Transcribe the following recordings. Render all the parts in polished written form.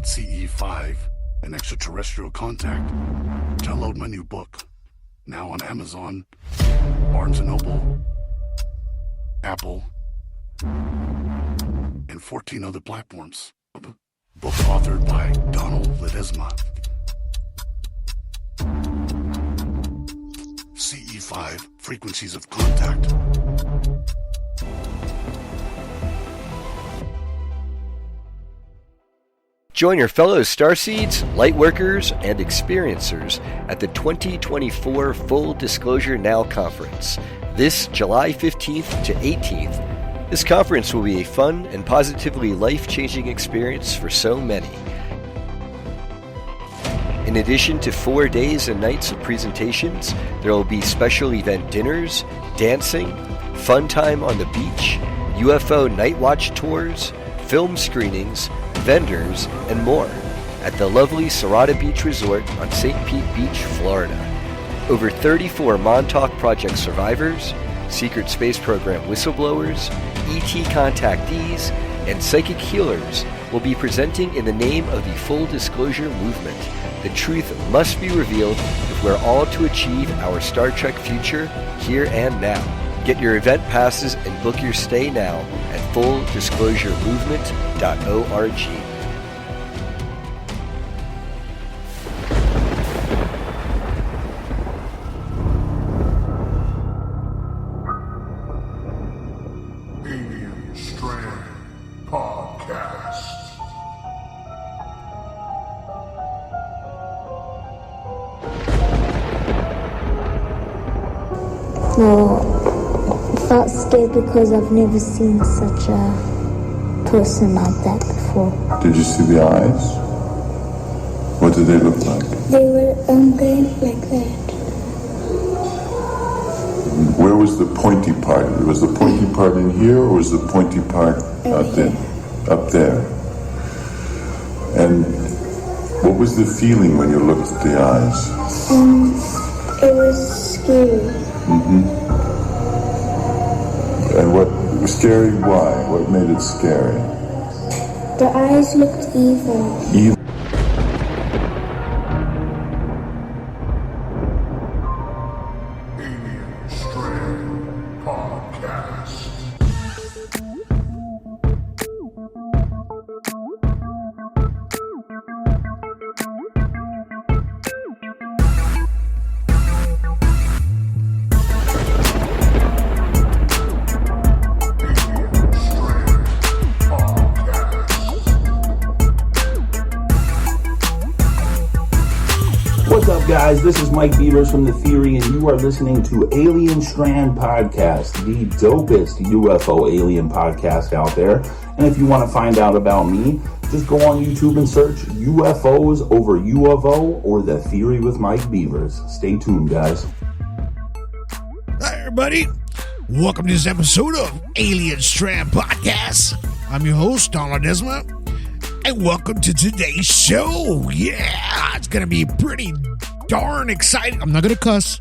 about CE5 and extraterrestrial contact, download my new book, now on Amazon, Barnes & Noble, Apple, and 14 other platforms. Book authored by Donald Ledesma. CE5, Frequencies of Contact. Join your fellow Starseeds, Lightworkers, and Experiencers at the 2024 Full Disclosure Now Conference, this July 15th to 18th. This conference will be a fun and positively life-changing experience for so many. In addition to 4 days and nights of presentations, there will be special event dinners, dancing, fun time on the beach, UFO night watch tours, film screenings, vendors, and more at the lovely Serrata Beach Resort on St. Pete Beach, Florida. Over 34 Montauk Project survivors, Secret Space Program whistleblowers, ET contactees, and psychic healers will be presenting in the name of the Full Disclosure Movement. The truth must be revealed if we're all to achieve our Star Trek future here and now. Get your event passes and book your stay now at fulldisclosuremovement.org. Alien Strand Podcast. No, I felt scared because I've never seen such a person like that before. Did you see the eyes? What did they look like? They were going like that. Where was the pointy part? Was the pointy part in here, or was the pointy part out there? Up there. And what was the feeling when you looked at the eyes? It was scary. And what was scary? Why? What made it scary? The eyes looked evil. Evil. Alien Strand Podcast. What's up, guys? This is Mike Beavers from The Theory, and you are listening to Alien Strand Podcast, the dopest UFO alien podcast out there. And if you want to find out about me, just go on YouTube and search UFOs over UFO or The Theory with Mike Beavers. Stay tuned, guys. Hi, everybody. Welcome to this episode of Alien Strand Podcast. I'm your host, Donald Desma, and welcome to today's show. Yeah, it's going to be pretty darn exciting. I'm not going to cuss.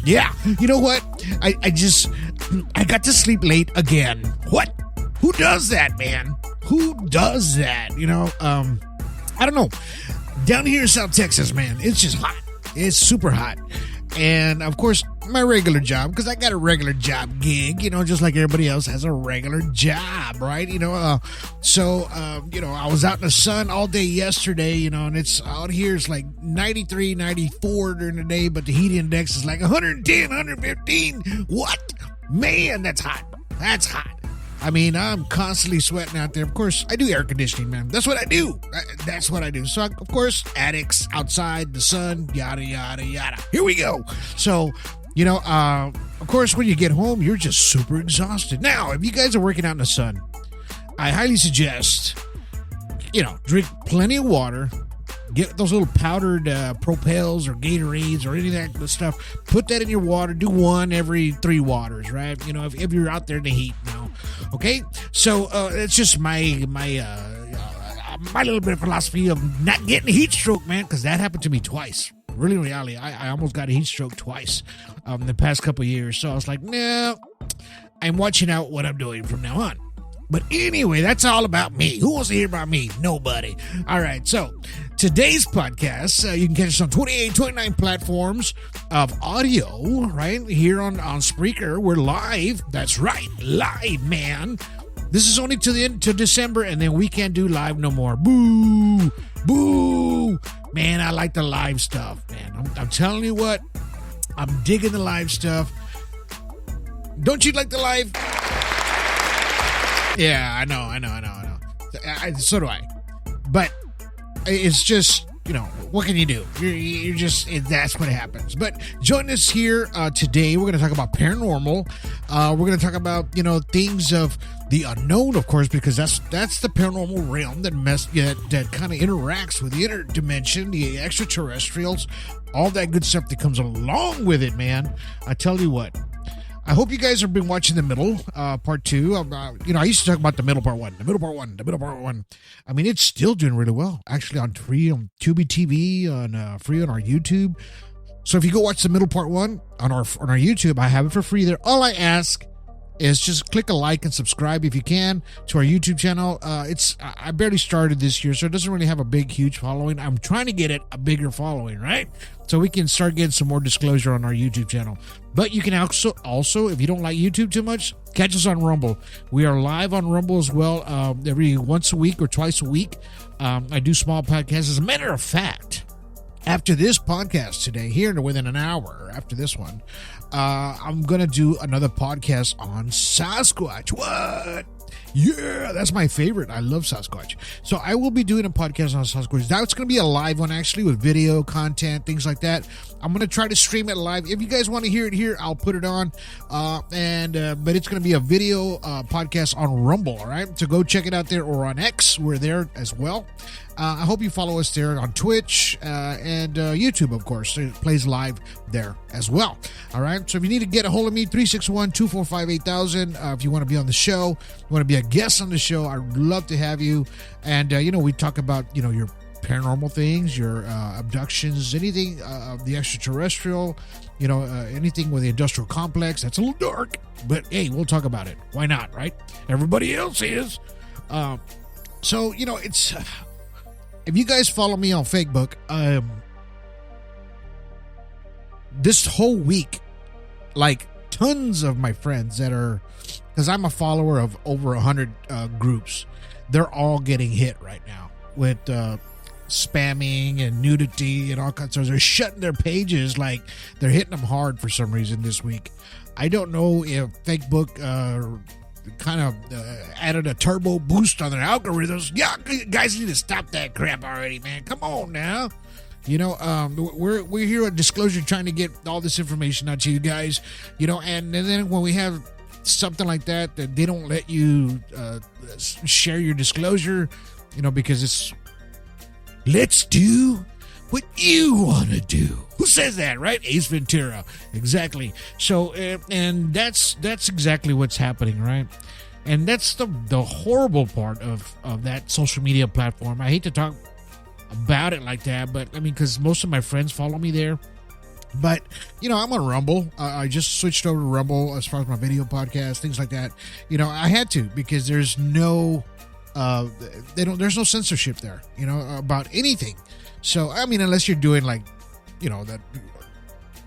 Yeah, you know what? I got to sleep late again. What? Who does that, man? Who does that? You know, I don't know. Down here in South Texas, man, it's just hot. It's super hot. And, of course, my regular job, because I got a regular job gig, you know, just like everybody else has a regular job, right? You know, so I was out in the sun all day yesterday, you know, and it's out here, it's like 93, 94 during the day, but the heat index is like 110, 115. What? Man, that's hot. That's hot. I mean, I'm constantly sweating out there. Of course, I do air conditioning, man. That's what I do. That's what I do. So, of course, attics, outside, the sun, yada, yada, yada. Here we go. So, you know, of course, when you get home, you're just super exhausted. Now, if you guys are working out in the sun, I highly suggest, you know, drink plenty of water. Get those little powdered Propels or Gatorades or any of that good stuff. Put that in your water. Do one every 3 waters, right? You know, if you're out there in the heat now. Okay? So it's just my little bit of philosophy of not getting a heat stroke, man, because that happened to me twice. Really, in reality, I almost got a heat stroke twice in the past couple of years. So I was like, no, I'm watching out what I'm doing from now on. But anyway, that's all about me. Who wants to hear about me? Nobody. All right, so today's podcast, you can catch us on 28, 29 platforms of audio, right? Here on Spreaker, we're live. That's right, live, man. This is only to the end, to December, and then we can't do live no more. Boo! Boo! Man, I like the live stuff, man. I'm telling you what, I'm digging the live stuff. Don't you like the live? Yeah, I know. So do I. But it's just, you know, what can you do? You're just, that's what happens. But join us here today. We're going to talk about paranormal. We're going to talk about, you know, things of the unknown, of course, because that's the paranormal realm that kind of interacts with the inner dimension, the extraterrestrials, all that good stuff that comes along with it, man. I tell you what. I hope you guys have been watching the middle, part 2. You know, I used to talk about the middle part 1. I mean, it's still doing really well. Actually, on Tubi TV, on free on our YouTube. So if you go watch the middle part 1 on our YouTube, I have it for free there. All I ask is just click a like and subscribe if you can to our YouTube channel. I barely started this year, so it doesn't really have a big, huge following. I'm trying to get it a bigger following, right? So we can start getting some more disclosure on our YouTube channel. But you can also, if you don't like YouTube too much, catch us on Rumble. We are live on Rumble as well, every once a week or twice a week. I do small podcasts. As a matter of fact, after this podcast today, here within an hour after this one, I'm going to do another podcast on Sasquatch. What? Yeah, that's my favorite. I love Sasquatch. So I will be doing a podcast on Sasquatch. That's going to be a live one, actually, with video content, things like that. I'm going to try to stream it live. If you guys want to hear it here, I'll put it on. But it's going to be a video podcast on Rumble, all right? So go check it out there, or on X. We're there as well. I hope you follow us there on Twitch and YouTube, of course. So it plays live there as well. All right. So if you need to get a hold of me, 361-245-8000. If you want to be on the show, you want to be a guest on the show, I'd love to have you. And, you know, we talk about, you know, your paranormal things, your abductions, anything of the extraterrestrial, you know, anything with the industrial complex. That's a little dark, but hey, we'll talk about it. Why not, right? Everybody else is. So, you know, it's... if you guys follow me on Facebook, this whole week, like tons of my friends that are, because I'm a follower of over 100 groups, they're all getting hit right now with spamming and nudity and all kinds of. They're shutting their pages, like they're hitting them hard for some reason this week. I don't know if Facebook kind of added a turbo boost on their algorithms. Yeah, guys need to stop that crap already, man. Come on now. You know, we're here at Disclosure trying to get all this information out to you guys, you know, and then when we have something like that they don't let you share your disclosure, you know, because it's let's do what you want to do. Who says that, right? Ace Ventura. Exactly. So, and that's exactly what's happening, right? And that's the horrible part of that social media platform. I hate to talk about it like that, but I mean, because most of my friends follow me there. But, you know, I'm on Rumble. I just switched over to Rumble as far as my video podcast, things like that. You know, I had to, because there's no, there's no censorship there, you know, about anything. So, I mean, unless you're doing like, you know, that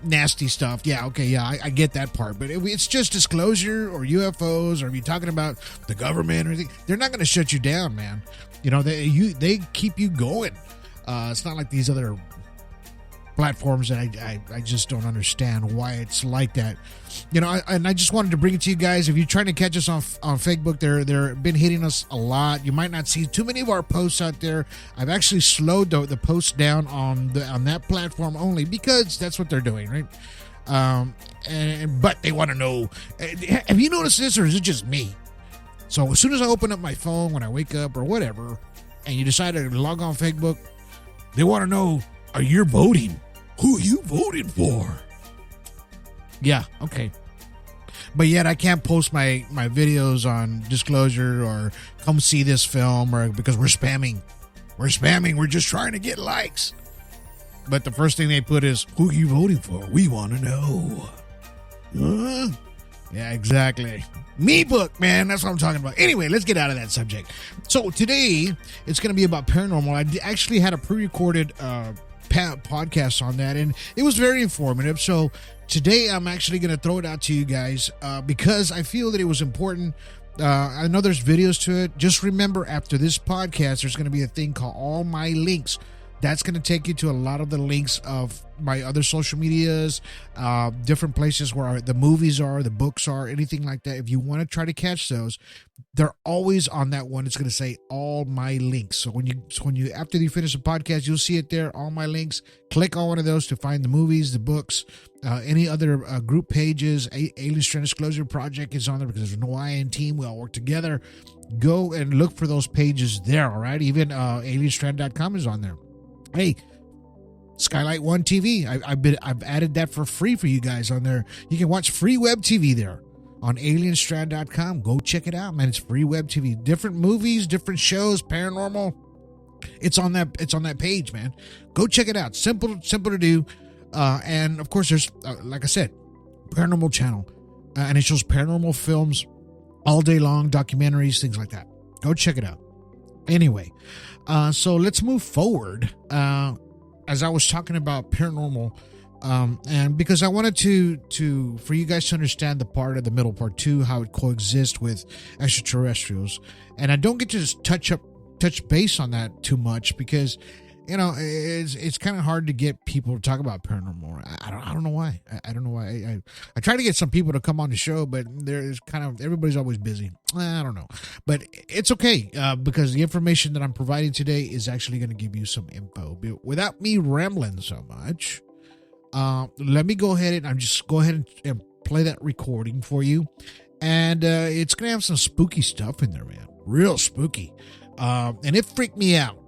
nasty stuff. Yeah, okay, yeah, I get that part. But it's just disclosure or UFOs, or if you're talking about the government or anything, they're not going to shut you down, man. You know, they keep you going. It's not like these other platforms that I just don't understand why it's like that. You know, I just wanted to bring it to you guys. If you're trying to catch us on Facebook, they're been hitting us a lot. You might not see too many of our posts out there. I've actually slowed the posts down on that platform only because that's what they're doing, right? But they want to know, have you noticed this, or is it just me? So as soon as I open up my phone when I wake up or whatever, and you decide to log on Facebook, they want to know, are you voting? Who are you voting for? Yeah, okay. But yet I can't post my videos on Disclosure or come see this film, or because we're spamming. We're just trying to get likes. But the first thing they put is, who are you voting for? We want to know. Huh? Yeah, exactly. Me book, man. That's what I'm talking about. Anyway, let's get out of that subject. So today, it's going to be about paranormal. I actually had a pre-recorded podcast on that, and it was very informative. So today, I'm actually going to throw it out to you guys because I feel that it was important. I know there's videos to it. Just remember, after this podcast, there's going to be a thing called All My Links. That's going to take you to a lot of the links of my other social medias, different places where the movies are, the books are, anything like that. If you want to try to catch those, they're always on that one. It's going to say All My Links. So when you after you finish the podcast, you'll see it there, All My Links. Click on one of those to find the movies, the books, any other group pages. Alien Strand Disclosure Project is on there because there's no I in team. We all work together. Go and look for those pages there, all right? Even alienstrand.com is on there. Hey, Skylight One TV. I've added that for free for you guys on there. You can watch free web TV there on alienstrand.com. Go check it out, man. It's free web TV. Different movies, different shows, paranormal. It's on that page, man. Go check it out. Simple to do. And of course, there's like I said, Paranormal channel, and it shows paranormal films all day long, documentaries, things like that. Go check it out. Anyway, so let's move forward. As I was talking about paranormal, and because I wanted to for you guys to understand the part of the middle part too, how it coexists with extraterrestrials, and I don't get to just touch base on that too much because it's kind of hard to get people to talk about paranormal. I don't know why. I don't know why. I try to get some people to come on the show, but there's everybody's always busy. I don't know, but it's okay because the information that I'm providing today is actually going to give you some info without me rambling so much. Let me go ahead and play that recording for you, and it's going to have some spooky stuff in there, man. Real spooky, and it freaked me out.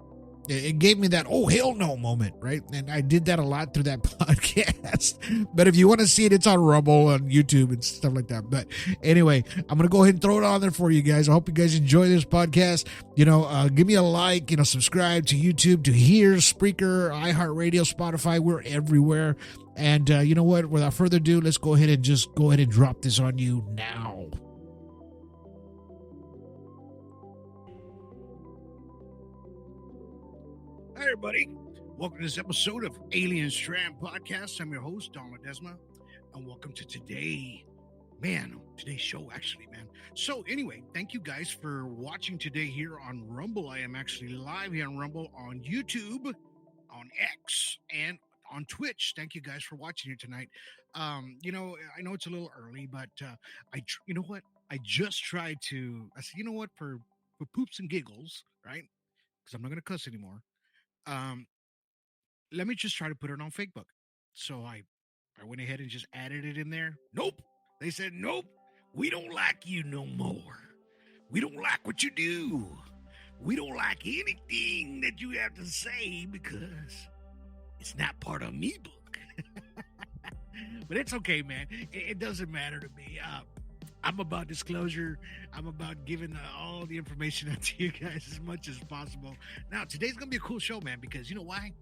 It gave me that, oh, hell no moment, right? And I did that a lot through that podcast. But if you want to see it, it's on Rumble, on YouTube, and stuff like that. But anyway, I'm going to go ahead and throw it on there for you guys. I hope you guys enjoy this podcast. Give me a like, subscribe to YouTube, to here, Spreaker, iHeartRadio, Spotify. We're everywhere. And you know what? Without further ado, let's go ahead and drop this on you now. Hi, everybody. Welcome to this episode of Alien Strand Podcast. I'm your host, Don Ledesma, and welcome to today's show, actually, man. So, anyway, thank you guys for watching today here on Rumble. I am actually live here on Rumble, on YouTube, on X, and on Twitch. Thank you guys for watching here tonight. I know it's a little early, but you know what? I just tried to, I said, you know what, for poops and giggles, right? Because I'm not going to cuss anymore. Let me just try to put it on Facebook. So I went ahead and just added it in there. Nope. They said, nope, we don't like you no more. We don't like what you do. We don't like anything that you have to say because it's not part of me book. But it's okay, man. It doesn't matter to me. I'm about disclosure. I'm about giving all the information out to you guys as much as possible. Now, today's going to be a cool show, man, because you know why?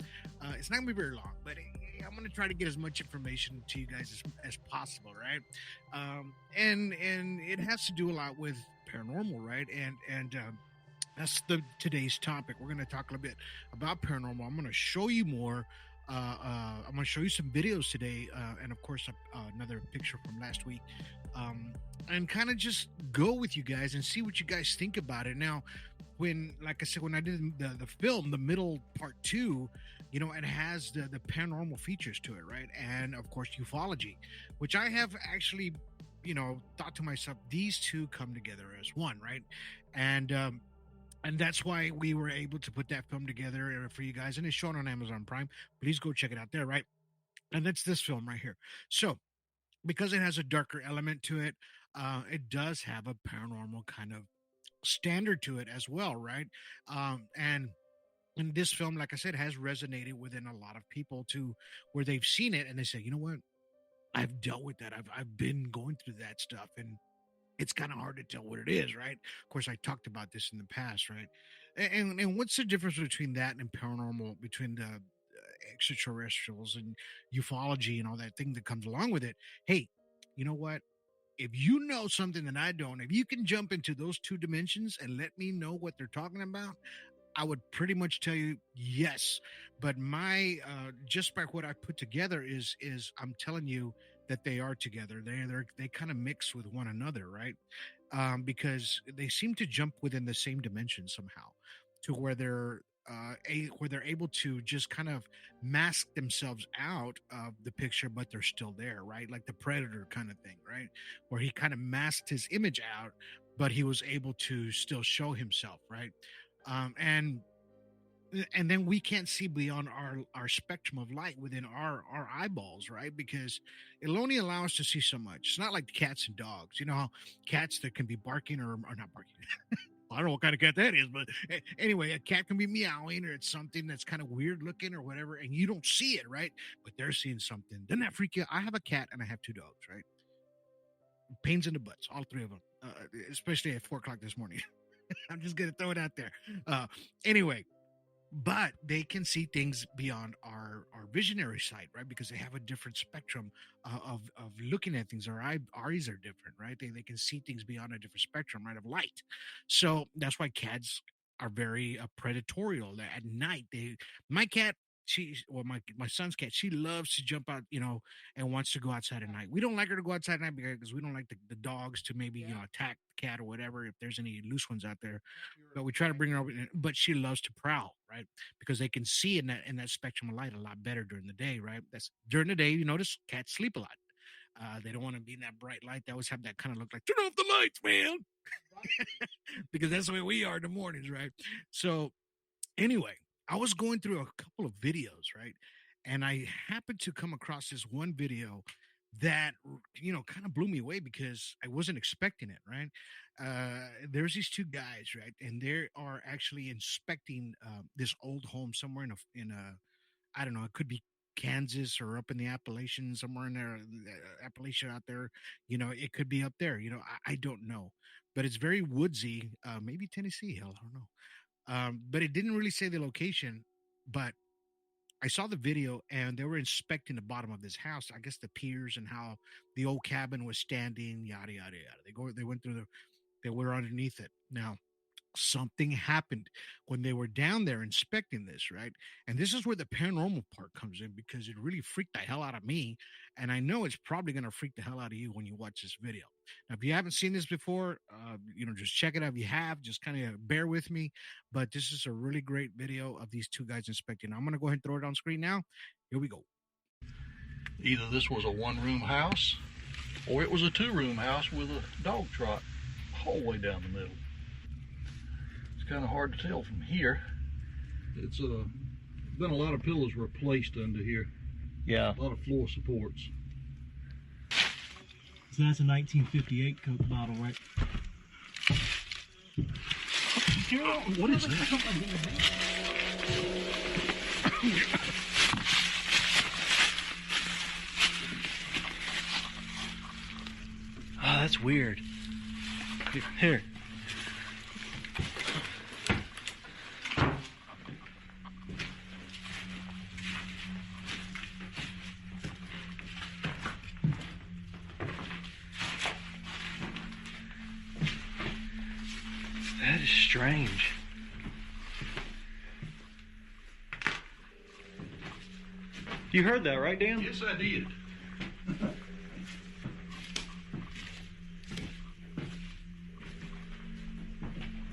It's not going to be very long, but I'm going to try to get as much information to you guys as possible, right? And it has to do a lot with paranormal, right? And that's today's topic. We're going to talk a little bit about paranormal. I'm going to show you more. I'm going to show you some videos today, and of course, another picture from last week. And kind of just go with you guys and see what you guys think about it. Now, like I said, when I did the film, the middle part 2, it has the paranormal features to it, right? And of course, ufology, which I have actually, thought to myself, these two come together as one, right? And that's why we were able to put that film together for you guys. And it's shown on Amazon Prime. Please go check it out there, right? And that's this film right here. So, because it has a darker element to it, it does have a paranormal kind of standard to it as well, right? And this film, like I said, has resonated within a lot of people to where they've seen it and they say, you know what? I've dealt with that. I've been going through that stuff, and it's kind of hard to tell what it is, right? Of course, I talked about this in the past, right? And what's the difference between that and paranormal, between the extraterrestrials and ufology and all that thing that comes along with it? Hey, you know what? if you know something that I don't, if you can jump into those two dimensions and let me know what they're talking about, I would pretty much tell you yes. But my just by what I put together is I'm telling you that they are together. They kind of mix with one another, right? Because they seem to jump within the same dimension somehow, to where where they're able to just kind of mask themselves out of the picture, but they're still there, right? Like the Predator kind of thing, right? Where he kind of masked his image out, but he was able to still show himself, right? And then we can't see beyond our spectrum of light within our eyeballs, right? Because it'll only allow us to see so much. It's not like cats and dogs. You know how cats that can be barking or not barking. I don't know what kind of cat that is, but anyway, a cat can be meowing or it's something that's kind of weird looking or whatever, and you don't see it, right? But they're seeing something. Doesn't that freak you? I have a cat and I have 2 dogs, right? Pains in the butts, all 3 of them, especially at 4:00 this morning. I'm just gonna throw it out there. Anyway, but they can see things beyond our visionary sight, right? Because they have a different spectrum of looking at things. Our eyes are different, right? They can see things beyond a different spectrum, right, of light. So that's why cats are very predatorial. At night, my cat, my son's cat, she loves to jump out, and wants to go outside at night. We don't like her to go outside at night because we don't like the dogs to maybe attack the cat or whatever if there's any loose ones out there. But we try to bring her over, but she loves to prowl, right? Because they can see in that spectrum of light a lot better during the day, right? That's during the day. You notice cats sleep a lot. They don't want to be in that bright light. They always have that kind of look like, turn off the lights, man. Because that's the way we are in the mornings, right? So anyway, I was going through a couple of videos, right? And I happened to come across this one video that, kind of blew me away because I wasn't expecting it, right? There's these 2 guys, right? And they are actually inspecting this old home somewhere in a, I don't know, it could be Kansas or up in the Appalachians, somewhere in there, Appalachia out there. It could be up there. I don't know. But it's very woodsy, maybe Tennessee, hell, I don't know. But it didn't really say the location. But I saw the video and they were inspecting the bottom of this house. I guess the piers and how the old cabin was standing, yada yada yada. They went through they were underneath it. Now, something happened when they were down there inspecting this, right? And this is where the paranormal part comes in because it really freaked the hell out of me. And I know it's probably going to freak the hell out of you when you watch this video. Now, if you haven't seen this before, just check it out. If you have, just kind of bear with me. But this is a really great video of these 2 guys inspecting. I'm going to go ahead and throw it on screen now. Here we go. Either this was a 1-room house or it was a 2-room house with a dog trot hallway down the middle. It's kind of hard to tell from here. It's been a lot of pillows replaced under here. Yeah. A lot of floor supports. So that's a 1958 Coke bottle, right? What is that? Oh, that's weird. Here. That is strange. You heard that, right, Dan? Yes, I did.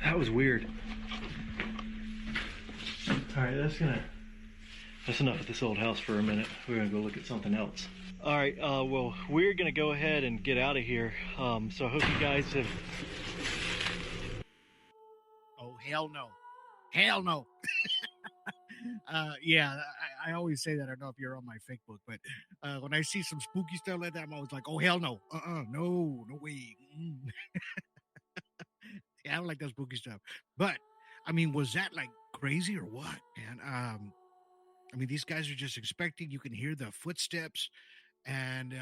That was weird. Alright, that's enough of this old house for a minute. We're gonna go look at something else. Alright, well, we're gonna go ahead and get out of here. So I hope you guys have... Oh, hell no. Hell no. Yeah, I always say that. I don't know if you're on my Facebook, but when I see some spooky stuff like that, I'm always like, oh, hell no. No way. Yeah, I don't like that spooky stuff. But, I mean, was that like crazy or what, man? I mean, these guys are just expecting. You can hear the footsteps and,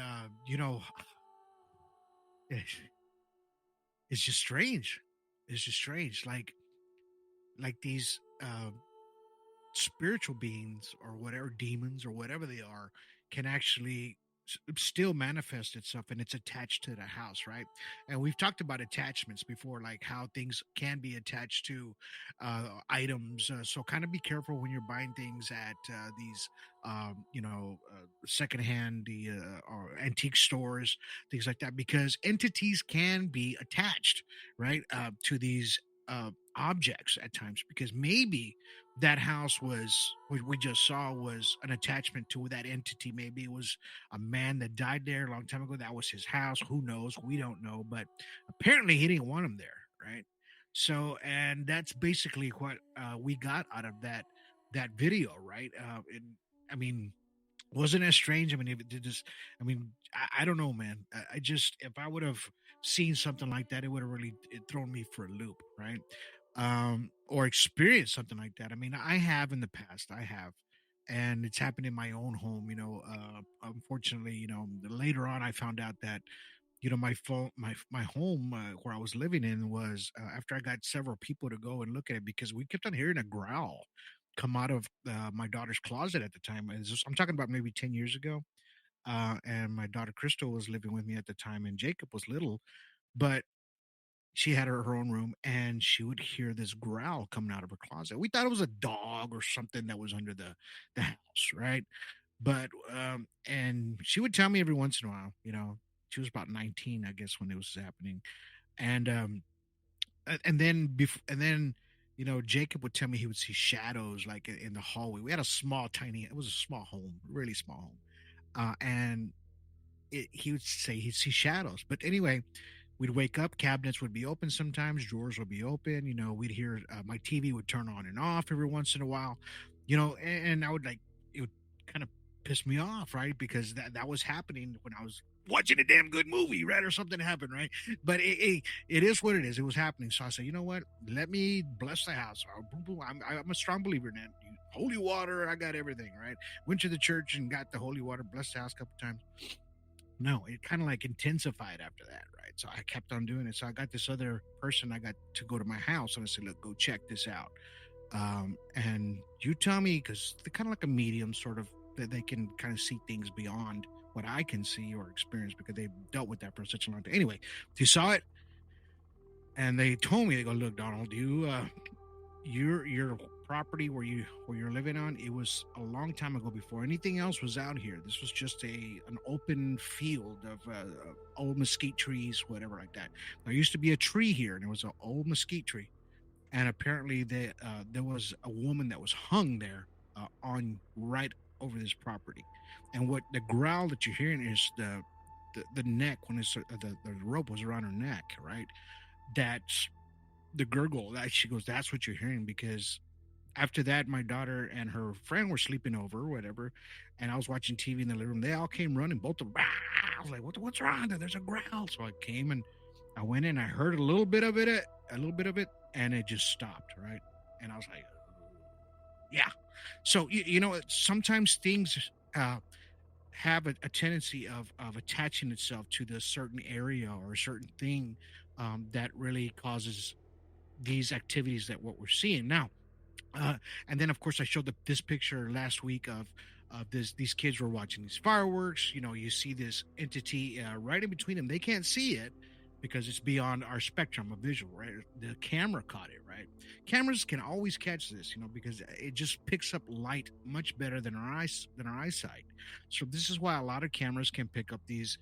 it's just strange. It's just strange. Like these spiritual beings or whatever, demons or whatever they are, can actually still manifests itself, and it's attached to the house, right? And we've talked about attachments before, like how things can be attached to items. So kind of be careful when you're buying things at these, secondhand, or antique stores, things like that, because entities can be attached, right, to these objects at times, because maybe that house was what we just saw was an attachment to that entity. Maybe it was a man that died there a long time ago. That was his house. Who knows? We don't know. But apparently he didn't want him there, right? So, and that's basically what we got out of that video, right? I mean, wasn't as strange. I mean, if it did just, I mean, I don't know, man. I just, if I would have seen something like that, it would have really thrown me for a loop, right? Or experienced something like that. I mean, I have in the past, and it's happened in my own home. Unfortunately, later on, I found out that my phone, my home where I was living in was after I got several people to go and look at it, because we kept on hearing a growl come out of my daughter's closet at the time. I'm talking about maybe 10 years ago. And my daughter Crystal was living with me at the time, and Jacob was little, but she had her own room, and she would hear this growl coming out of her closet. We thought it was a dog or something that was under the house, right? But and she would tell me every once in a while. She was about 19, I guess, when it was happening, and then Jacob would tell me he would see shadows like in the hallway. We had it was a small home, really small home, and he would say he'd see shadows. But anyway, we'd wake up, cabinets would be open sometimes, drawers would be open. We'd hear my TV would turn on and off every once in a while. And I would it would kind of piss me off, right? Because that was happening when I was watching a damn good movie, right? Or something happened, right? But it is what it is. It was happening. So I said, you know what? Let me bless the house. I'm a strong believer in that. Holy water, I got everything, right? Went to the church and got the holy water, blessed the house a couple times. No, it kind of intensified after that, right? So I kept on doing it. So I got this other person, I got to go to my house, and I said, look, go check this out. And you tell me, because they're kind of like a medium, sort of, that they can kind of see things beyond what I can see or experience, because they've dealt with that for such a long time. Anyway, they saw it, and they told me, they go, look, Donald, your property where you're living on, it was a long time ago before anything else was out here. This was just an open field of old mesquite trees, whatever like that. There used to be a tree here, and it was an old mesquite tree, and apparently there was a woman that was hung there on right over this property. And what the growl that you're hearing is the neck, when it's the rope was around her neck, right? That's the gurgle. That she goes, that's what you're hearing. Because after that, my daughter and her friend were sleeping over or whatever, and I was watching TV in the living room. They all came running, both of them. I was like, what's wrong? There's a growl. So I came and I went in. I heard a little bit of it, and it just stopped, right? And I was like, yeah. So sometimes things have a tendency of attaching itself to this certain area or a certain thing that really causes these activities that what we're seeing now. And then, of course, I showed this picture last week of these kids were watching these fireworks. You see this entity right in between them. They can't see it because it's beyond our spectrum of visual, right? The camera caught it, right? Cameras can always catch this, because it just picks up light much better than our eyesight. So this is why a lot of cameras can pick up these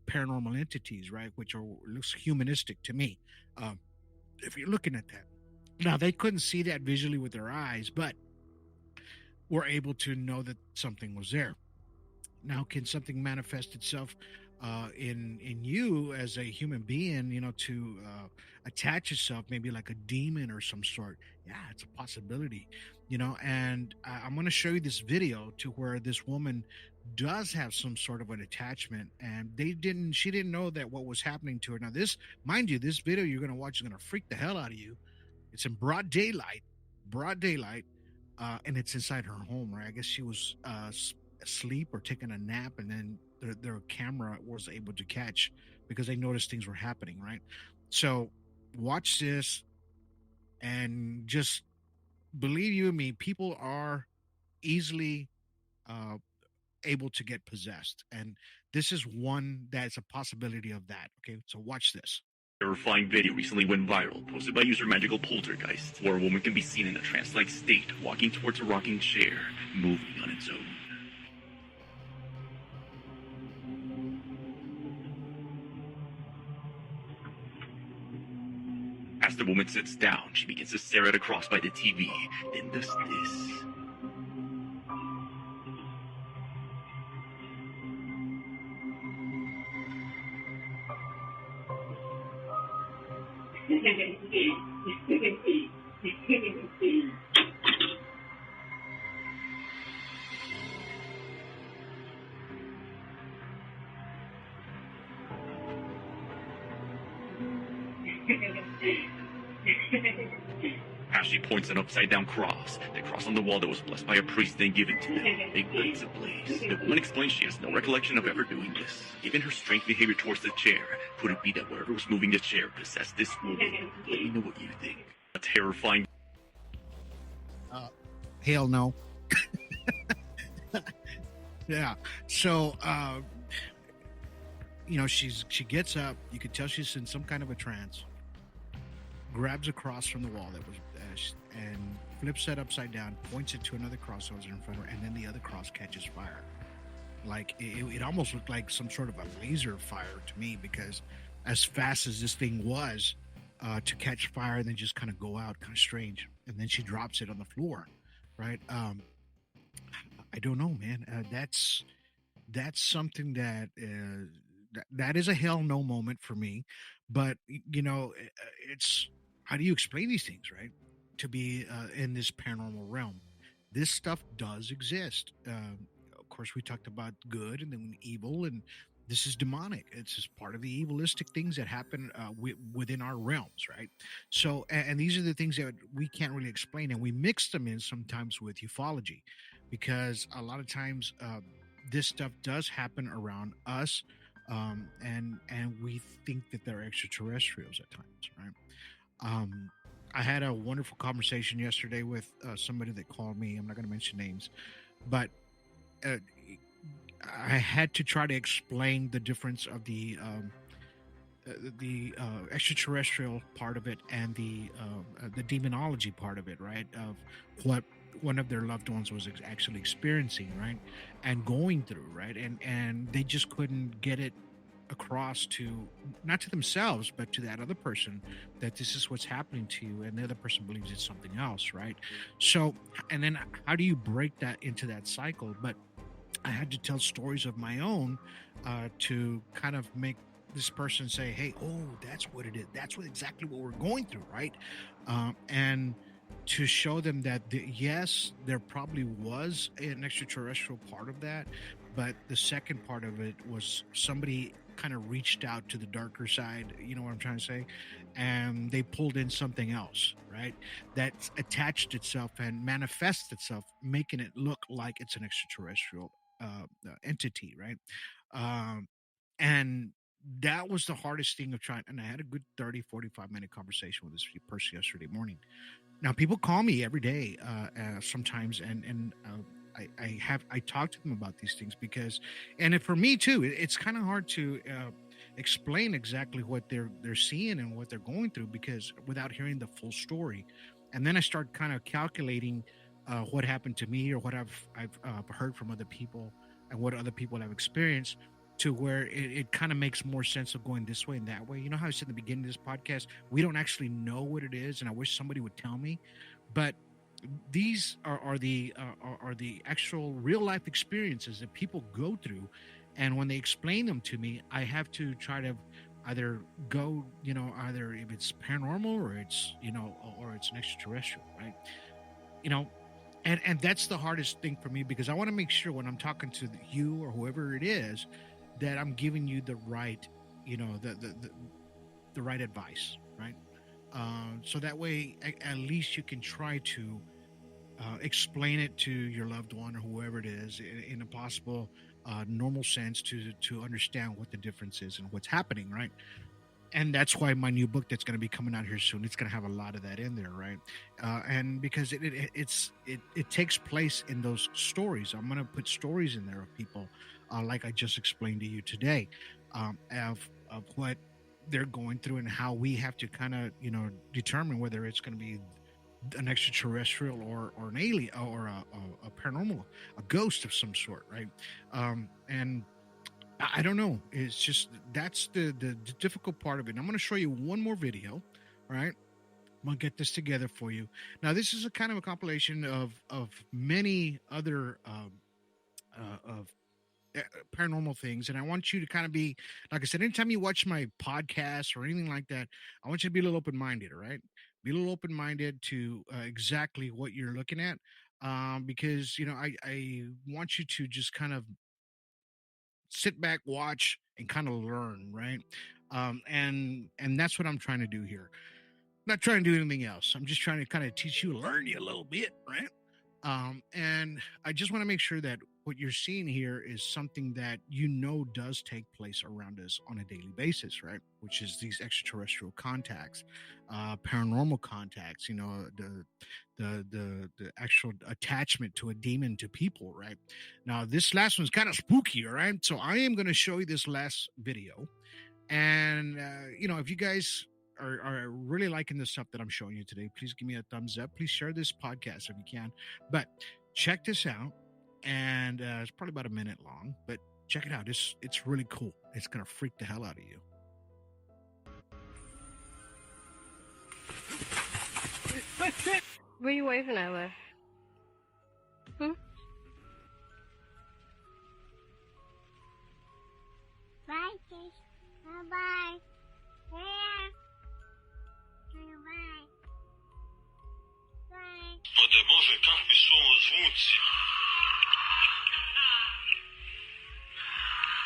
paranormal entities, right? Which looks humanistic to me. If you're looking at that. Now, they couldn't see that visually with their eyes, but were able to know that something was there. Now, can something manifest itself in you as a human being, to attach itself, maybe like a demon or some sort? Yeah, it's a possibility, and I'm going to show you this video to where this woman does have some sort of an attachment, and she didn't know that what was happening to her. Now, mind you, this video you're going to watch is going to freak the hell out of you. It's in broad daylight, and it's inside her home, right? I guess she was asleep or taking a nap, and then their camera was able to catch because they noticed things were happening, right? So watch this and just believe you me, people are easily able to get possessed. And this is one that's a possibility of that. Okay, so watch this. Terrifying video recently went viral, posted by user Magical Poltergeist, where a woman can be seen in a trance-like state, walking towards a rocking chair, moving on its own. As the woman sits down, she begins to stare at a cross by the TV, then does this. As she points an upside-down cross, the cross on the wall that was blessed by a priest then given to them, it lights ablaze. The woman explains she has no recollection of ever doing this. Given her strange behavior towards the chair, could it be that whatever was moving the chair possessed this woman? Let me know what you think. A terrifying... Hell no. Yeah. So, she gets up. You could tell she's in some kind of a trance. Grabs a cross from the wall that was, and flips it upside down, points it to another cross that was in front of her, and then the other cross catches fire. Like it almost looked like some sort of a laser fire to me, because as fast as this thing was to catch fire and then just kind of go out, kind of strange. And then she drops it on the floor, right? I don't know, man. That's something that that is a hell no moment for me. But it's, how do you explain these things, right? To be in this paranormal realm, this stuff does exist. Of course, we talked about good and then evil, and this is demonic. It's just part of the evilistic things that happen within our realms, right? So, and these are the things that we can't really explain, and we mix them in sometimes with ufology, because a lot of times this stuff does happen around us, and we think that they're extraterrestrials at times, right? I had a wonderful conversation yesterday with somebody that called me. I'm not going to mention names, but I had to try to explain the difference of the extraterrestrial part of it and the demonology part of it, right? Of what one of their loved ones was actually experiencing, right, and going through, right, and they just couldn't get it across to, not to themselves, but to that other person, that this is what's happening to you, and the other person believes it's something else, right? So, and then how do you break that into that cycle? But I had to tell stories of my own to kind of make this person say, hey, oh, that's what it is. That's exactly what we're going through, right? And to show them that, yes, there probably was an extraterrestrial part of that, but the second part of it was somebody kind of reached out to the darker side, you know what I'm trying to say, and they pulled in something else, right, that's attached itself and manifests itself, making it look like it's an extraterrestrial entity, right? And that was the hardest thing of trying, and I had a good 30-45 minute conversation with this person yesterday morning. Now, people call me every day sometimes, and I talk to them about these things, because, and for me too, it's kind of hard to explain exactly what they're seeing and what they're going through, because without hearing the full story. And then I start kind of calculating what happened to me, or what I've heard from other people, and what other people have experienced, to where it kind of makes more sense of going this way and that way. You know how I said in the beginning of this podcast, we don't actually know what it is, and I wish somebody would tell me. But these are the actual real life experiences that people go through, and when they explain them to me, I have to try to either go, either if it's paranormal or it's or it's an extraterrestrial, right? And that's the hardest thing for me, because I want to make sure when I'm talking to you or whoever it is, that I'm giving you the right, the right advice, right? So that way, at least you can try to explain it to your loved one or whoever it is in a possible normal sense to understand what the difference is and what's happening, right? And that's why my new book that's going to be coming out here soon, it's going to have a lot of that in there, right? And because it takes place in those stories. I'm going to put stories in there of people, like I just explained to you today, of what they're going through and how we have to kind of, determine whether it's going to be an extraterrestrial or an alien or a paranormal, a ghost of some sort, right? And I don't know. It's just that's the difficult part of it. And I'm going to show you one more video, right? I'm going to get this together for you. Now, this is a kind of a compilation of many other of paranormal things, and I want you to kind of be, like I said, anytime you watch my podcast or anything like that, I want you to be a little open-minded, all right? Be a little open-minded to exactly what you're looking at, because I want you to just kind of sit back, watch, and kind of learn, right? And that's what I'm trying to do here. Not trying to do anything else. I'm just trying to kind of teach you, learn you a little bit, right? And I just want to make sure that what you're seeing here is something that does take place around us on a daily basis, right? Which is these extraterrestrial contacts, paranormal contacts, the actual attachment to a demon to people, right? Now, this last one's kind of spooky, all right? So I am going to show you this last video. And, if you guys are really liking the stuff that I'm showing you today, please give me a thumbs up. Please share this podcast if you can. But check this out. And it's probably about a minute long, but check it out. It's really cool. It's going to freak the hell out of you. Where are you waving at, Liv? Bye, Kiss. Bye-bye. Yeah. Bye. Bye. Podemos ver как pessoas звуці.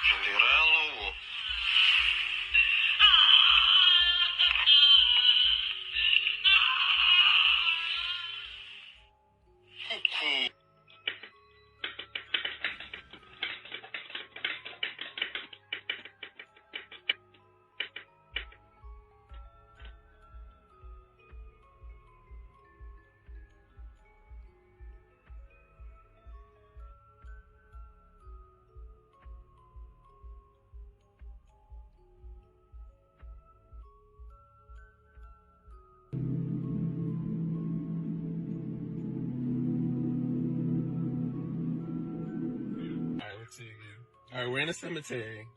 Generalno. Cuckoo. All right, we're in a cemetery.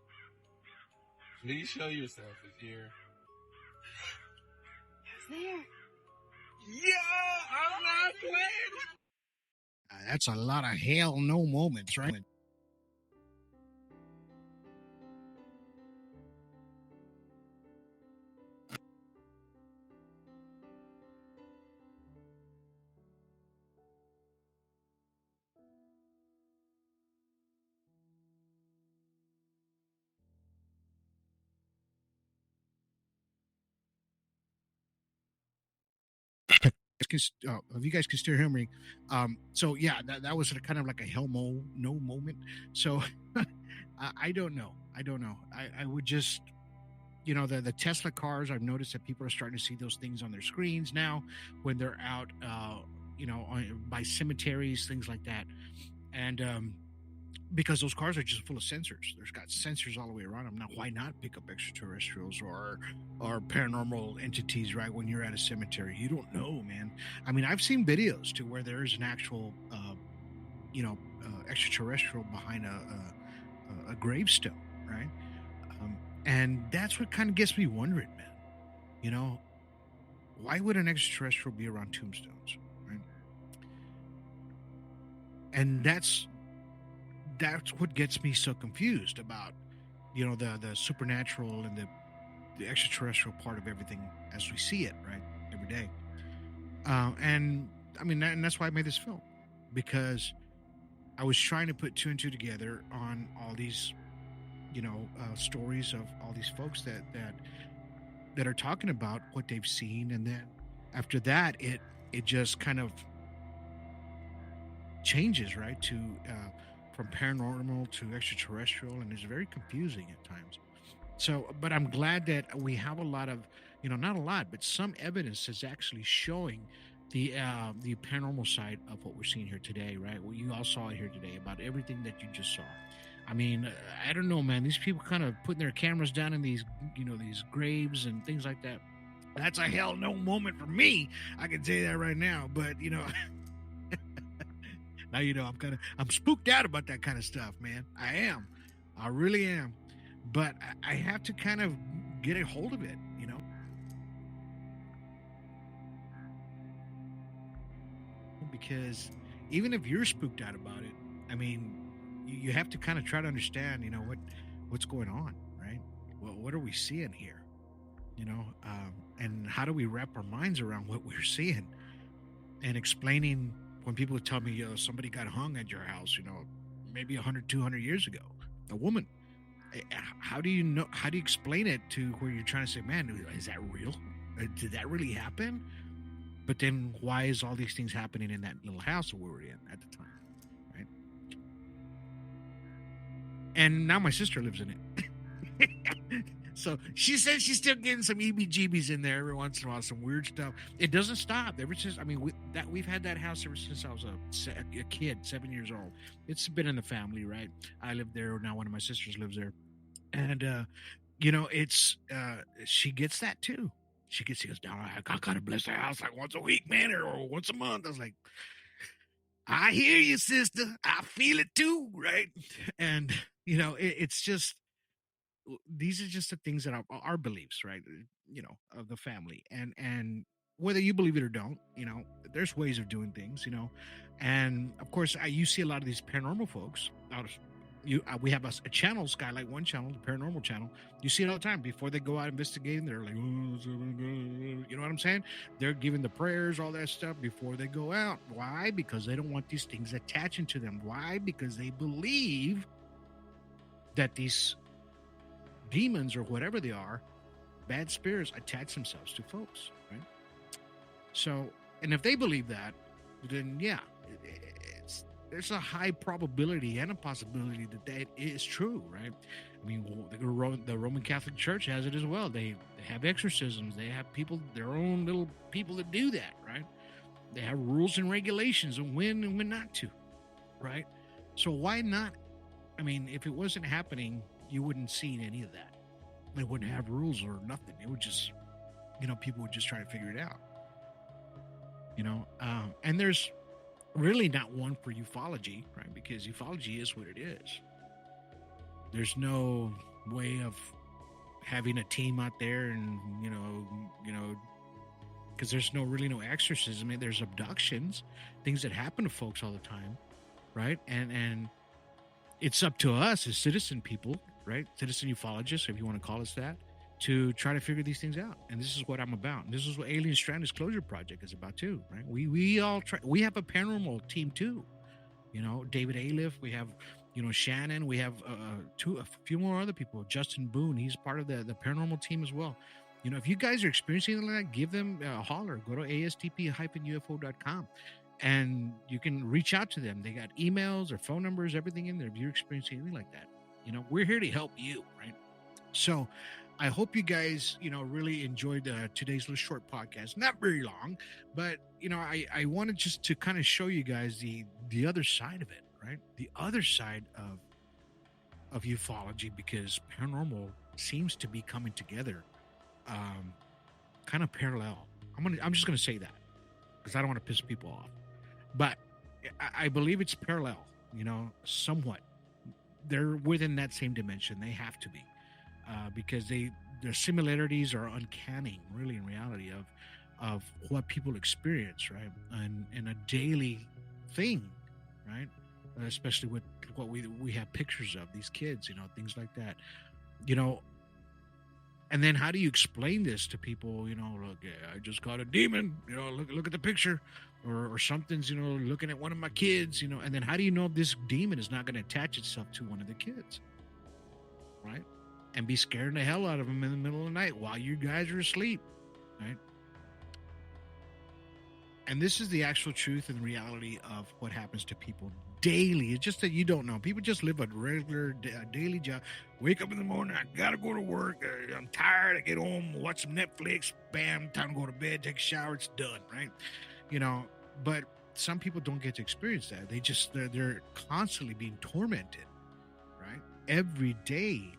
Please show yourself if you're... It's there. Yeah, I'm not playing. That's a lot of hell no moments, right? If you guys can still hear me, so yeah, that was kind of like a hell no moment. So I don't know. I would just, the Tesla cars. I've noticed that people are starting to see those things on their screens now when they're out, by cemeteries, things like that, and because those cars are just full of sensors. There's got sensors all the way around them. Now, why not pick up extraterrestrials or paranormal entities right when you're at a cemetery? You don't know, man. I mean, I've seen videos to where there's an actual, extraterrestrial behind a gravestone, right? And that's what kind of gets me wondering, man. Why would an extraterrestrial be around tombstones, right? And that's what gets me so confused about, the supernatural and the extraterrestrial part of everything as we see it, right, every day. And I mean, and that's why I made this film, because I was trying to put two and two together on all these, stories of all these folks that are talking about what they've seen, and then after that, it just kind of changes, right, to from paranormal to extraterrestrial, and it's very confusing at times. So, but I'm glad that we have a lot of, not a lot, but some evidence is actually showing the paranormal side of what we're seeing here today, right? Well, you all saw it here today about everything that you just saw. I mean, I don't know, man. These people kind of putting their cameras down in these, these graves and things like that. That's a hell no moment for me. I can tell you that right now. But now I'm spooked out about that kind of stuff, man. I really am. But I have to kind of get a hold of it, because even if you're spooked out about it, I mean, you have to kind of try to understand, what's going on, right? Well, what are we seeing here? And how do we wrap our minds around what we're seeing and explaining when people tell me, somebody got hung at your house, maybe 100, 200 years ago, a woman. How do you explain it to where you're trying to say, man, is that real? Did that really happen? But then why is all these things happening in that little house that we were in at the time, right? And now my sister lives in it. So she says she's still getting some EBGBs in there every once in a while, some weird stuff. It doesn't stop. Ever since, we've had that house ever since I was a kid, 7 years old. It's been in the family, right? I live there. Now one of my sisters lives there. And, she gets that too. She goes, I gotta bless the house like once a week, man, or once a month. I was like, I hear you, sister. I feel it too, right? And, it's just, these are just the things that are our beliefs, right? Of the family. And whether you believe it or don't, there's ways of doing things, and of course, you see a lot of these paranormal folks we have a channel, Skylight One channel, the paranormal channel. You see it all the time. Before they go out investigating, they're like, you know what I'm saying? They're giving the prayers, all that stuff before they go out. Why? Because they don't want these things attaching to them. Why? Because they believe that these demons or whatever they are, bad spirits, attach themselves to folks, right? So, and if they believe that, then yeah, there's a high probability and a possibility that is true, right? I mean, the Roman Catholic Church has it as well. They have exorcisms. They have people, their own little people that do that, right? They have rules and regulations of when and when not to, right? So why not? I mean, if it wasn't happening, you wouldn't see any of that. They wouldn't have rules or nothing. It would just, people would just try to figure it out, and there's really not one for ufology, right? Because ufology is what it is. There's no way of having a team out there and, because there's no exorcism. I mean, there's abductions, things that happen to folks all the time, right? And it's up to us as citizen people, right? Citizen ufologists, if you want to call us that, to try to figure these things out. And this is what I'm about. And this is what Alien Strand Disclosure Project is about too, right? We all try. We have a paranormal team too. David Aliff, we have, Shannon, we have a few more other people. Justin Boone, he's part of the paranormal team as well. If you guys are experiencing anything like that, give them a holler. Go to astp-ufo.com and you can reach out to them. They got emails or phone numbers, everything in there. If you're experiencing anything like that, we're here to help you, right? So I hope you guys, really enjoyed today's little short podcast. Not very long, but, I wanted just to kind of show you guys the other side of it, right? The other side of ufology, because paranormal seems to be coming together kind of parallel. I'm just going to say that because I don't want to piss people off. But I believe it's parallel, somewhat. They're within that same dimension. They have to be. Because their similarities are uncanny, really, in reality of what people experience, right, and a daily thing, right, especially with what we have pictures of these kids, things like that, and then how do you explain this to people? Look, I just caught a demon, look at the picture, or something's, looking at one of my kids, and then how do you know if this demon is not going to attach itself to one of the kids, right? And be scaring the hell out of them in the middle of the night while you guys are asleep, right? And this is the actual truth and reality of what happens to people daily. It's just that you don't know. People just live a regular daily job. Wake up in the morning, I gotta go to work. I'm tired. I get home, watch some Netflix. Bam, time to go to bed, take a shower. It's done, right? But some people don't get to experience that. They're constantly being tormented, right? Every day,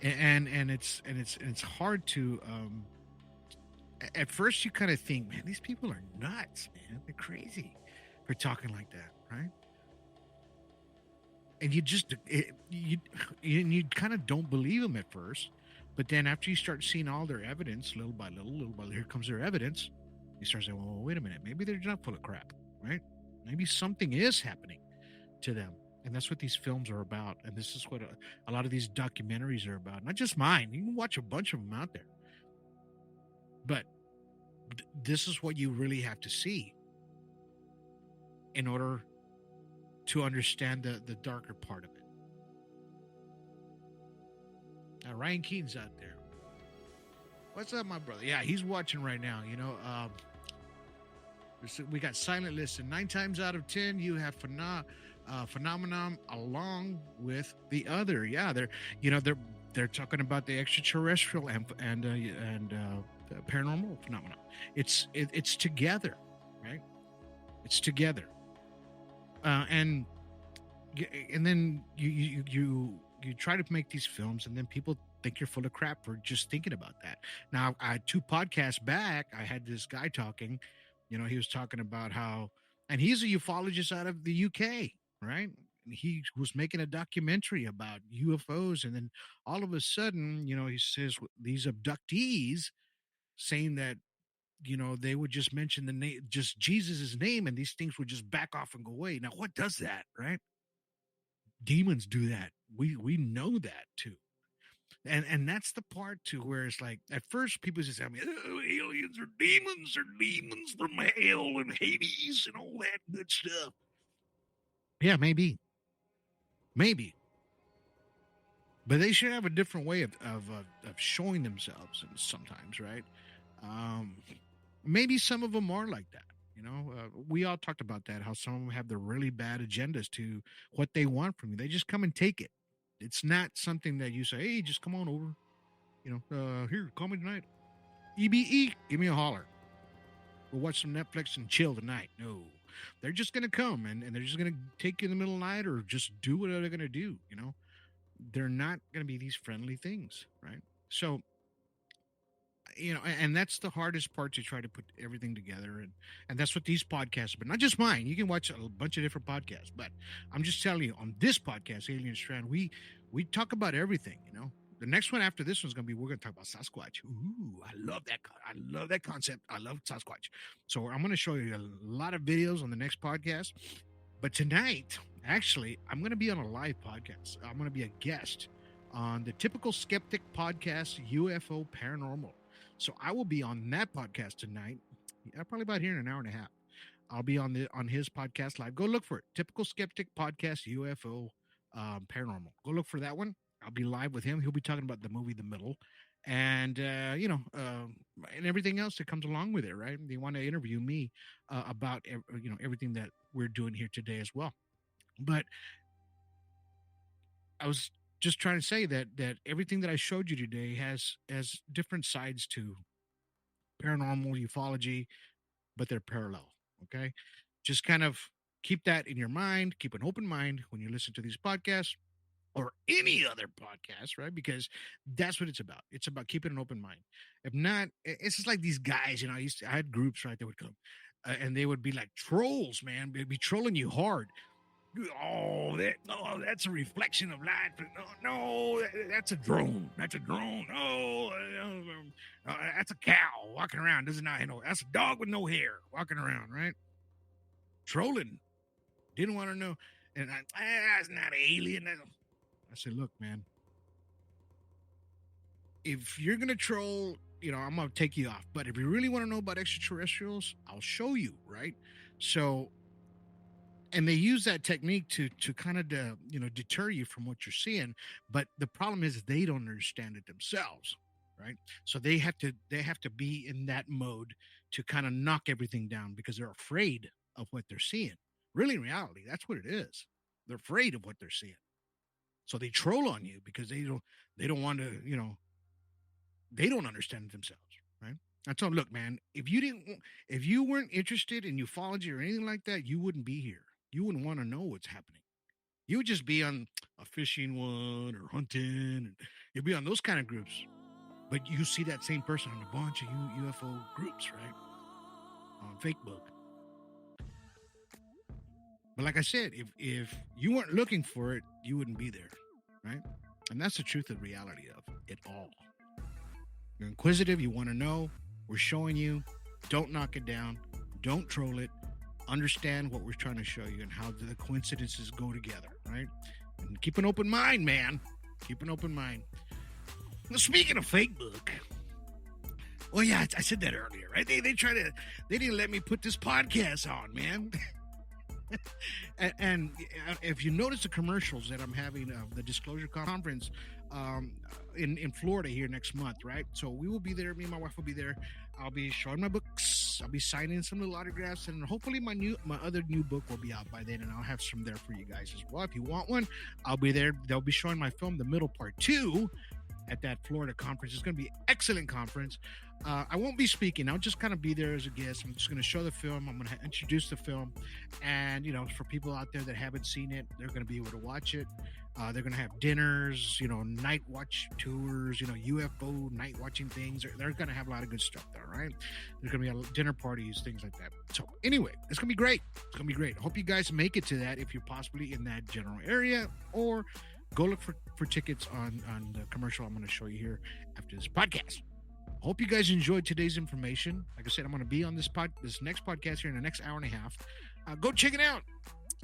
and it's hard to. At first, you kind of think, man, these people are nuts, man. They're crazy for talking like that, right? And you kind of don't believe them at first, but then after you start seeing all their evidence, little by little, here comes their evidence. You start saying, well, wait a minute, maybe they're not full of crap, right? Maybe something is happening to them. And that's what these films are about. And this is what a lot of these documentaries are about. Not just mine. You can watch a bunch of them out there. But this is what you really have to see in order to understand the darker part of it. Now, Ryan Keene's out there. What's up, my brother? Yeah, he's watching right now. We got Silent Listen. 9 times out of 10, you have phenomenon along with the other. Yeah, they're talking about the extraterrestrial and the paranormal phenomenon. It's together, right? It's together, and then you try to make these films, and then people think you're full of crap for just thinking about that. Now, 2 podcasts back, I had this guy talking. He was talking about how, and he's a ufologist out of the UK, right? And he was making a documentary about UFOs, and then all of a sudden, he says these abductees saying that, they would just mention the name, just Jesus's name, and these things would just back off and go away. Now, what does that, right? Demons do that. We know that too. And that's the part too where it's like, at first people just say, aliens are demons from hell and Hades and all that good stuff. Yeah, maybe. But they should have a different way of showing themselves sometimes, right? Maybe some of them are like that. We all talked about that, how some of them have the really bad agendas to what they want from you. They just come and take it. It's not something that you say, hey, just come on over. Here, call me tonight. EBE, give me a holler. We'll watch some Netflix and chill tonight. No, they're just going to come and they're just going to take you in the middle of the night or just do whatever they're going to do. They're not going to be these friendly things, right? So, and that's the hardest part, to try to put everything together. And that's what these podcasts are, but not just mine. You can watch a bunch of different podcasts, but I'm just telling you, on this podcast, Alien Strand, we talk about everything. The next one after this one's going to be, we're going to talk about Sasquatch. Ooh, I love that concept. I love Sasquatch. So I'm going to show you a lot of videos on the next podcast. But tonight, actually, I'm going to be on a live podcast. I'm going to be a guest on the Typical Skeptic podcast, UFO Paranormal. So I will be on that podcast tonight. Probably about here in an hour and a half. I'll be on his podcast live. Go look for it. Typical Skeptic podcast, UFO Paranormal. Go look for that one. I'll be live with him. He'll be talking about the movie The Middle, and and everything else that comes along with it. Right? They want to interview me about everything that we're doing here today as well. But I was just trying to say that everything that I showed you today has different sides to paranormal ufology, but they're parallel. Okay, just kind of keep that in your mind. Keep an open mind when you listen to these podcasts or any other podcast, right? Because that's what it's about. It's about keeping an open mind. If not, it's just like these guys. I had groups, right? That would come and they would be like trolls, man. They'd be trolling you hard. Oh, that's a reflection of light. No, that's a drone. That's a drone. Oh, that's a cow walking around. Doesn't know. That's a dog with no hair walking around, right? Trolling. Didn't want to know. And that's not an alien. I said, look, man, if you're going to troll, I'm going to take you off. But if you really want to know about extraterrestrials, I'll show you, right? So, and they use that technique to kind of, deter you from what you're seeing. But the problem is they don't understand it themselves, right? So they have to be in that mode to kind of knock everything down because they're afraid of what they're seeing. Really, in reality, that's what it is. They're afraid of what they're seeing. So they troll on you because they don't want to, they don't understand it themselves, right? I told them, look, man, if you weren't interested in ufology or anything like that, you wouldn't be here. You wouldn't want to know what's happening. You would just be on a fishing one or hunting, and you'd be on those kind of groups. But you see that same person on a bunch of UFO groups, right? On Facebook. But like I said, if you weren't looking for it, you wouldn't be there, right? And that's the truth of reality of it all. You're inquisitive, you want to know, we're showing you, don't knock it down, don't troll it, understand what we're trying to show you and how the coincidences go together, right? And keep an open mind, man. Keep an open mind. Well, speaking of Facebook, well, yeah, I said that earlier, right? They didn't let me put this podcast on, man. and if you notice the commercials that I'm having the Disclosure Conference in Florida here next month, right? So we will be there. Me and my wife will be there. I'll be showing my books. I'll be signing some little autographs, and hopefully my other new book will be out by then, and I'll have some there for you guys as well. If you want one, I'll be there. They'll be showing my film, The Middle Part 2, at that Florida conference. It's going to be an excellent conference. I won't be speaking. I'll just kind of be there as a guest. I'm just going to show the film. I'm going to introduce the film. And, for people out there that haven't seen it, they're going to be able to watch it. They're going to have dinners, night watch tours, UFO night watching things. They're going to have a lot of good stuff there, right? There's going to be dinner parties, things like that. So anyway, it's going to be great. It's going to be great. I hope you guys make it to that if you're possibly in that general area, or go look for tickets on the commercial I'm going to show you here after this podcast. Hope you guys enjoyed today's information. Like I said, I'm going to be on this next podcast here in the next hour and a half. Go check it out.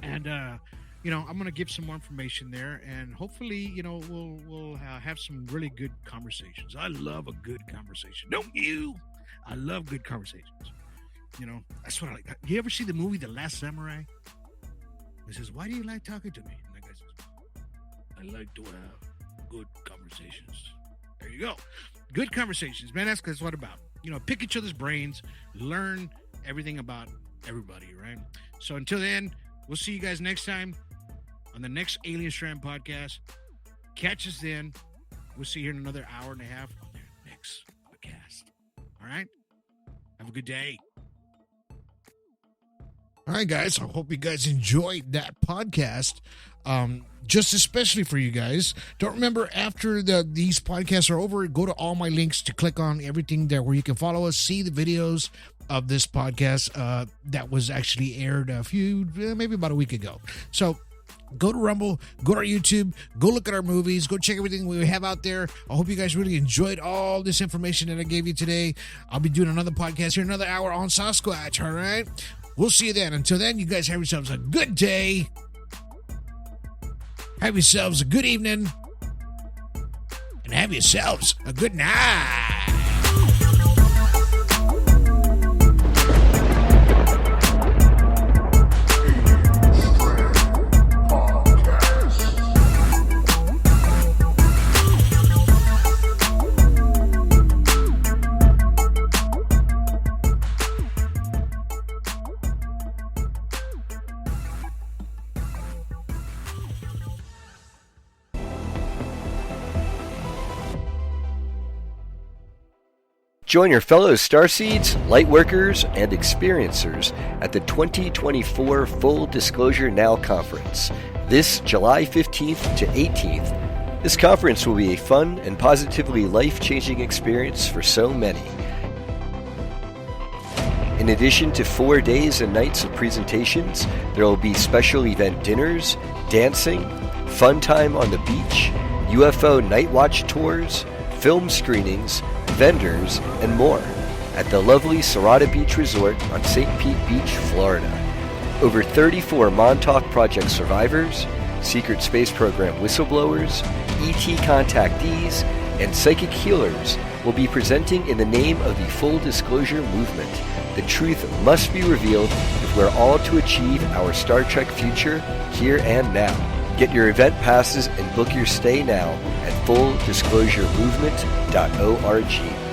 And, I'm going to give some more information there. And hopefully, we'll have some really good conversations. I love a good conversation. Don't you? I love good conversations. That's what I like. You ever see the movie The Last Samurai? He says, why do you like talking to me? And the guy says, I like to have good conversations. There you go. Good conversations, man. That's what it's about. Pick each other's brains, learn everything about everybody, right? So until then, we'll see you guys next time on the next Alien Strand podcast. Catch us then. We'll see you here in another hour and a half on the next podcast. All right? Have a good day. All right, guys. I hope you guys enjoyed that podcast. Just especially for you guys. Don't remember, after these podcasts are over, go to all my links to click on everything there where you can follow us, see the videos of this podcast that was actually aired maybe about a week ago. So go to Rumble, go to our YouTube, go look at our movies, go check everything we have out there. I hope you guys really enjoyed all this information that I gave you today. I'll be doing another podcast here, another hour on Sasquatch, all right? We'll see you then. Until then, you guys have yourselves a good day. Have yourselves a good evening. And have yourselves a good night. Join your fellow Starseeds, Lightworkers, and Experiencers at the 2024 Full Disclosure Now Conference, this July 15th to 18th. This conference will be a fun and positively life-changing experience for so many. In addition to 4 days and nights of presentations, there will be special event dinners, dancing, fun time on the beach, UFO night watch tours, film screenings, vendors, and more at the lovely Serrata Beach Resort on St. Pete Beach, Florida. Over 34 Montauk Project survivors, Secret Space Program whistleblowers, ET contactees, and psychic healers will be presenting in the name of the Full Disclosure Movement. The truth must be revealed if we're all to achieve our Star Trek future here and now. Get your event passes and book your stay now at fulldisclosuremovement.org.